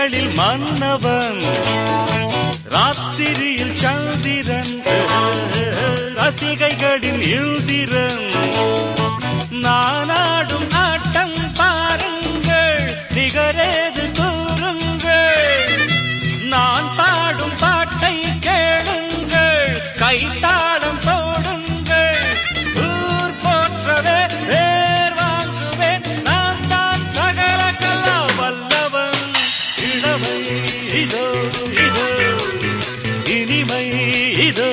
ரசிகர்களில் மன்னவன், ராத்திரியில் சந்திரன், ரசிகைகளின் இந்திரன். நானாடும் ஆட்டம் பாருங்கள், நிகரேது கூறுங்கள். நான் பாடும் பாட்டை கேளுங்கள், கைத்தாளம் போடுங்கள். ஊர் போற்றவே பேர் வாங்குவேன், நான் தான் சகல கலா வல்லவன். இளமை இதோ இதோ, இனிமை இதோ